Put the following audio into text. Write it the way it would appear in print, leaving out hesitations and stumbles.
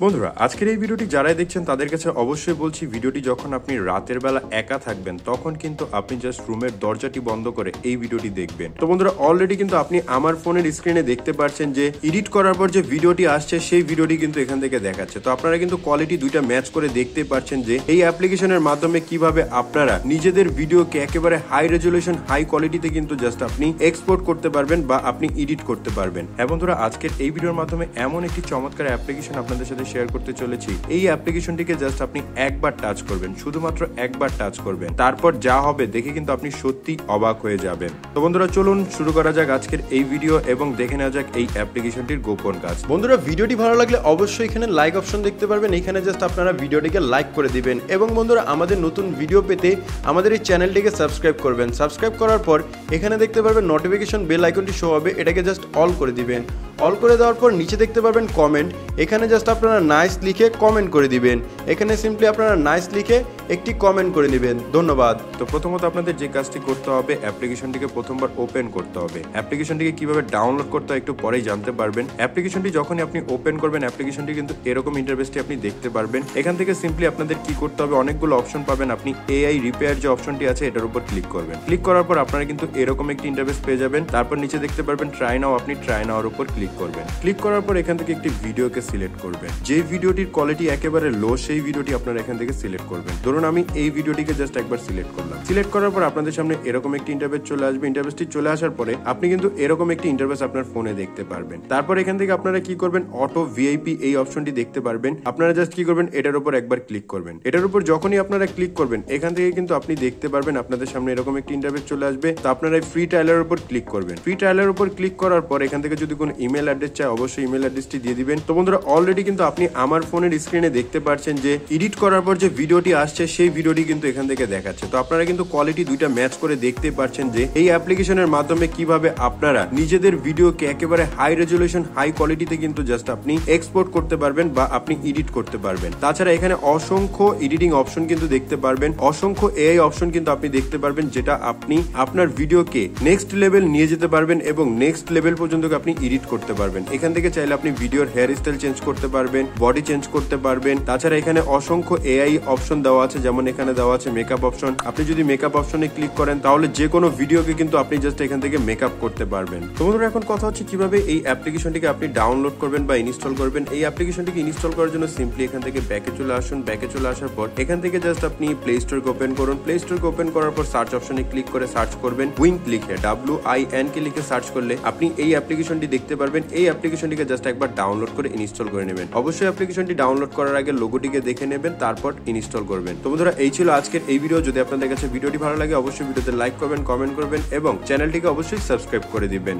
বন্ধুরা আজকের এই ভিডিওটি যারাই দেখছেন তাদের কাছে অবশ্যই বলছি, ভিডিওটি যখন আপনি রাতের বেলা একা থাকবেন তখন কিন্তু আপনি জাস্ট রুমের দরজাটি বন্ধ করে এই ভিডিওটি দেখবেন। তো বন্ধুরা অলরেডি কিন্তু আপনি আমার ফোনের স্ক্রিনে দেখতে পাচ্ছেন যে এডিট করার পর যে ভিডিওটি আসছে সেই ভিডিওটি কিন্তু এখান থেকে দেখাচ্ছে। তো আপনারা কিন্তু কোয়ালিটি দুইটা ম্যাচ করে দেখতে পাচ্ছেন যে এই অ্যাপ্লিকেশনের মাধ্যমে কিভাবে আপনারা নিজেদের ভিডিওকে একেবারে হাই রেজুলেশন হাই কোয়ালিটিতে কিন্তু জাস্ট আপনি এক্সপোর্ট করতে পারবেন বা আপনি এডিট করতে পারবেন। হ্যাঁ বন্ধুরা, আজকের এই ভিডিওর মাধ্যমে এমন একটি চমৎকার অ্যাপ্লিকেশন আপনাদের সাথে শেয়ার করতে চলেছি। এই অ্যাপ্লিকেশনটিকে জাস্ট আপনি একবার টাচ করবেন, শুধুমাত্র একবার টাচ করবেন, তারপর যা হবে দেখে কিন্তু আপনি সত্যি অবাক হয়ে যাবেন। তো বন্ধুরা চলুন শুরু করা যাক আজকের এই ভিডিও এবং দেখে নেওয়া যাক এই অ্যাপ্লিকেশনটির গোপন কাজ। বন্ধুরা ভিডিওটি ভালো লাগলে অবশ্যই এখানে লাইক অপশন দেখতে পারবেন, এখানে জাস্ট আপনারা ভিডিওটিকে লাইক করে দিবেন এবং বন্ধুরা আমাদের নতুন ভিডিও পেতে আমাদের এই চ্যানেলটিকে সাবস্ক্রাইব করবেন। সাবস্ক্রাইব করার পর এখানে দেখতে পারবেন নোটিফিকেশন বেল আইকনটি শো হবে, এটাকে জাস্ট অল করে দিবেন। অল করে দেওয়ার পর নিচে দেখতে পারবেন কমেন্ট, এখানে জাস্ট আপনারা নাইস লিখে কমেন্ট করে দিবেন। এখানে সিম্পলি আপনারা নাইস লিখে একটি কমেন্ট করে দিবেন। ধন্যবাদ। তো প্রথমত আপনাদের যে কাজটি করতে হবে, অ্যাপ্লিকেশনটিকে প্রথমবার ওপেন করতে হবে। অ্যাপ্লিকেশনটিকে কিভাবে ডাউনলোড করতে হয় একটু পরেই জানতে পারবেন। অ্যাপ্লিকেশনটি যখনই আপনি ওপেন করবেন অ্যাপ্লিকেশনটি কিন্তু এরকম ইন্টারফেসটি আপনি দেখতে পারবেন। এখান থেকে সিম্পলি আপনাদের কি করতে হবে, অনেকগুলো অপশন পাবেন। আপনি এআই রিপেয়ার যে অপশনটি আছে এটার উপর ক্লিক করবেন। ক্লিক করার পর আপনারা কিন্তু এরকম একটি ইন্টারফেস পেয়ে যাবেন। তারপর নিচে দেখতে পারবেন ট্রাই নাও, আপনি ট্রাই নাওর উপর ক্লিক করবেন। ক্লিক করার পর এখান থেকে একটি ভিডিওকে সিলেক্ট করবেন। যে ভিডিওটির কোয়ালিটি একেবারে লো সেই ভিডিওটি আপনারা এখান থেকে সিলেক্ট করবেন। ধরুন আমি এই ভিডিওটিকে জাস্ট একবার সিলেক্ট করলাম। সিলেক্ট করার পর আপনাদের সামনে এরকম একটি ইন্টারফেস চলে আসবে। ইন্টারফেসটি চলে আসার পরে আপনি কিন্তু এরকম একটি ইন্টারফেস আপনার ফোনে দেখতে পারবেন। তারপর এখান থেকে আপনারা কি করবেন, অটো ভিআইপি এই অপশনটি দেখতে পারবেন। আপনারা জাস্ট কি করবেন, এটার উপর একবার ক্লিক করবেন। এটার উপর যখনই আপনারা ক্লিক করবেন এখান থেকে কিন্তু আপনি দেখতে পারবেন আপনাদের সামনে এরকম একটি ইন্টারফেস চলে আসবে। তো আপনারা এই ফ্রি ট্রায়ালের উপর ক্লিক করবেন। ফ্রি ট্রায়ালের উপর ক্লিক করার পর এখান থেকে যদি কোনো ইমেল অ্যাড্রেস চায় অবশ্যই ইমেল অ্যাড্রেসটি দিয়ে দিবেন। তো বন্ধুরা অলরেডি কিন্তু আপনি আমার ফোনের স্ক্রিনে দেখতে পাচ্ছেন যে এডিট করার পর যে ভিডিওটি আসছে সেই ভিডিওটি কিন্তু এখান থেকে দেখাচ্ছে। তো আপনারা কিন্তু কোয়ালিটি দুইটা ম্যাচ করে দেখতে পাচ্ছেন যে এই অ্যাপ্লিকেশনের মাধ্যমে কিভাবে আপনারা নিজেদের ভিডিওকে একেবারে হাই রেজুলেশন হাই কোয়ালিটিতে কিন্তু জাস্ট আপনি এক্সপোর্ট করতে পারবেন বা আপনি এডিট করতে পারবেন। তাছাড়া এখানে অসংখ্য এডিটিং অপশন কিন্তু দেখতে পারবেন, অসংখ্য এআই অপশন কিন্তু আপনি দেখতে পারবেন, যেটা আপনি আপনার ভিডিওকে নেক্সট লেভেল নিয়ে যেতে পারবেন এবং নেক্সট লেভেল পর্যন্ত আপনি এডিট করতে পারবেন। এখান থেকে চাইলে আপনি ভিডিওর হেয়ার স্টাইল চেঞ্জ করতে পারবেন, বডি চেঞ্জ করতে পারবেন। তাছাড়া এখানে অসংখ্য এআই অপশন দেওয়া আছে, যেমন এখানে দেওয়া আছে মেকআপ অপশন। আপনি যদি মেকআপ অপশনে ক্লিক করেন তাহলে যে কোনো ভিডিওকে কিন্তু আপনি জাস্ট এখান থেকে মেকআপ করতে পারবেন। তো বন্ধুরা এখন কথা হচ্ছে কিভাবে এই অ্যাপ্লিকেশনটিকে আপনি ডাউনলোড করবেন বা ইনস্টল করবেন। এই অ্যাপ্লিকেশনটিকে ইনস্টল করার জন্য সিম্পলি এখান থেকে ব্যাকে চলে আসুন। ব্যাকে চলে আসার পর এখান থেকে জাস্ট আপনি প্লে স্টোরকে ওপেন করুন। প্লে স্টোরকে ওপেন করার পর সার্চ অপশনে ক্লিক করে সার্চ করবেন উইঙ্ক লিখে, WINK লিখে সার্চ করলে আপনি এই অ্যাপ্লিকেশনটি দেখতে পারবেন। এই অ্যাপ্লিকেশনটিকে জাস্ট একবার ডাউনলোড করে ইনস্টল করে নেবেন। অবশ্যই অ্যাপ্লিকেশনটি ডাউনলোড করার আগে লোগোটিকে দেখে নেবেন, তারপর ইনস্টল করবেন। তো বন্ধুরা এই ছিল আজকের এই ভিডিও। যদি আপনাদের কাছে ভিডিওটি ভালো লাগে অবশ্যই ভিডিওতে লাইক করবেন, কমেন্ট করবেন এবং চ্যানেলটিকে অবশ্যই সাবস্ক্রাইব করে দিবেন।